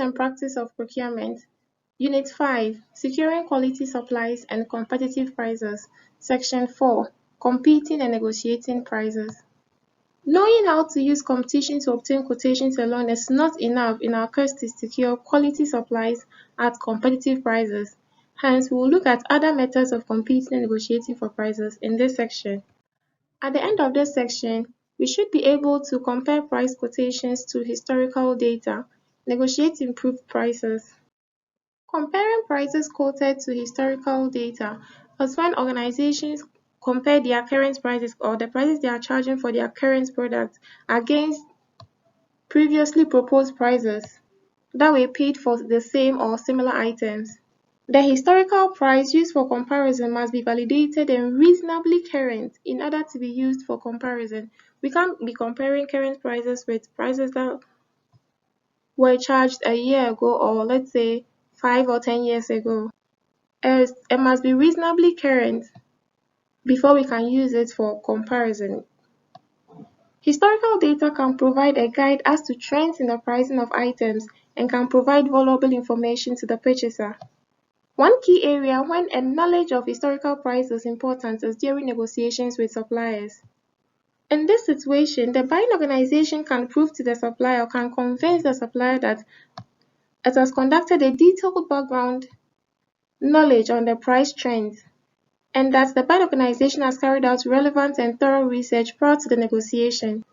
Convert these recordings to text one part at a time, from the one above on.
and Practice of Procurement. Unit 5, Securing Quality Supplies and Competitive Prices. Section 4, Competing and Negotiating Prices. Knowing how to use competition to obtain quotations alone is not enough in our quest to secure quality supplies at competitive prices. Hence, we will look at other methods of competing and negotiating for prices in this section. At the end of this section, we should be able to compare price quotations to historical data, negotiate improved prices. Comparing prices quoted to historical data is when organizations compare their current prices or the prices they are charging for their current product against previously proposed prices that were paid for the same or similar items. The historical price used for comparison must be validated and reasonably current in order to be used for comparison. We can't be comparing current prices with prices that were charged a year ago or let's say 5 or 10 years ago. It must be reasonably current before we can use it for comparison. Historical data can provide a guide as to trends in the pricing of items and can provide valuable information to the purchaser. One key area when a knowledge of historical price is important is during negotiations with suppliers. In this situation, the buying organization can prove to the supplier or can convince the supplier that it has conducted a detailed background knowledge on the price trends and that the buying organization has carried out relevant and thorough research prior to the negotiation.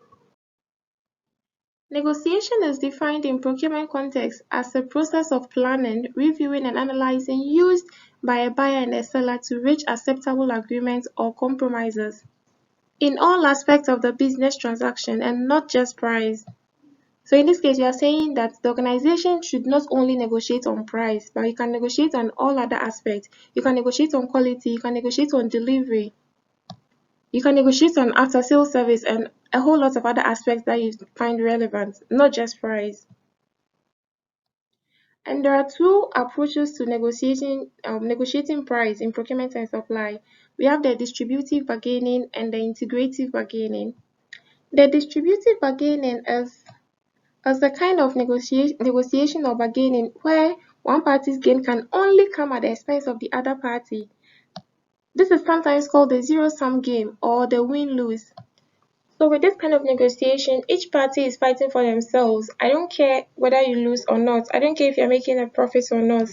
Negotiation is defined in procurement context as a process of planning, reviewing, and analyzing used by a buyer and a seller to reach acceptable agreements or compromises in all aspects of the business transaction and not just price. So in this case, we are saying that the organization should not only negotiate on price, but you can negotiate on all other aspects. You can negotiate on quality, you can negotiate on delivery, you can negotiate on after-sales service and a whole lot of other aspects that you find relevant, not just price. And there are two approaches to negotiating price in procurement and supply. We have the distributive bargaining and the integrative bargaining. The distributive bargaining is the kind of negotiation or bargaining where one party's gain can only come at the expense of the other party. This is sometimes called the zero-sum game or the win-lose. So with this kind of negotiation, each party is fighting for themselves. I don't care whether you lose or not. I don't care if you're making a profit or not.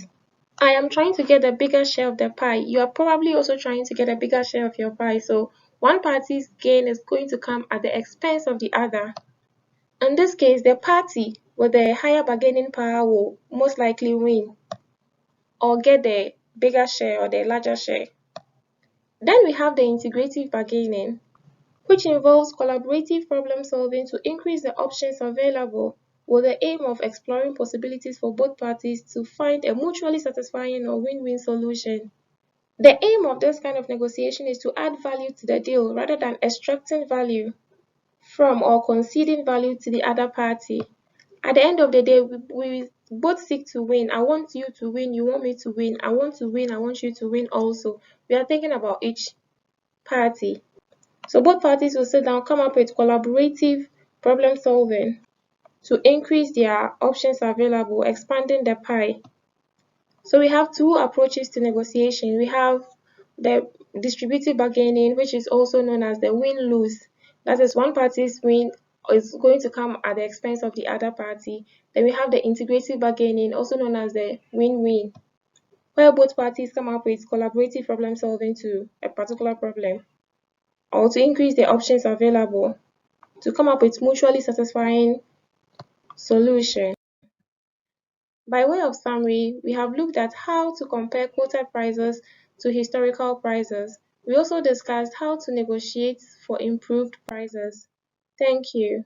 I am trying to get a bigger share of the pie. You are probably also trying to get a bigger share of your pie. So one party's gain is going to come at the expense of the other. In this case, the party with the higher bargaining power will most likely win or get the bigger share or the larger share. Then we have the integrative bargaining, which involves collaborative problem solving to increase the options available with the aim of exploring possibilities for both parties to find a mutually satisfying or win-win solution. The aim of this kind of negotiation is to add value to the deal rather than extracting value from or conceding value to the other party. At the end of the day, we both seek to win. I want you to win, you want me to win. I want to win, I want you to win also. We are thinking about each party. So both parties will sit down, come up with collaborative problem solving to increase their options available, expanding the pie. So we have two approaches to negotiation. We have the distributive bargaining, which is also known as the win-lose. That is, one party's win is going to come at the expense of the other party. Then we have the integrative bargaining, also known as the win-win, where both parties come up with collaborative problem solving to a particular problem, or to increase the options available to come up with mutually satisfying solution. By way of summary, we have looked at how to compare quoted prices to historical prices. We also discussed how to negotiate for improved prices. Thank you.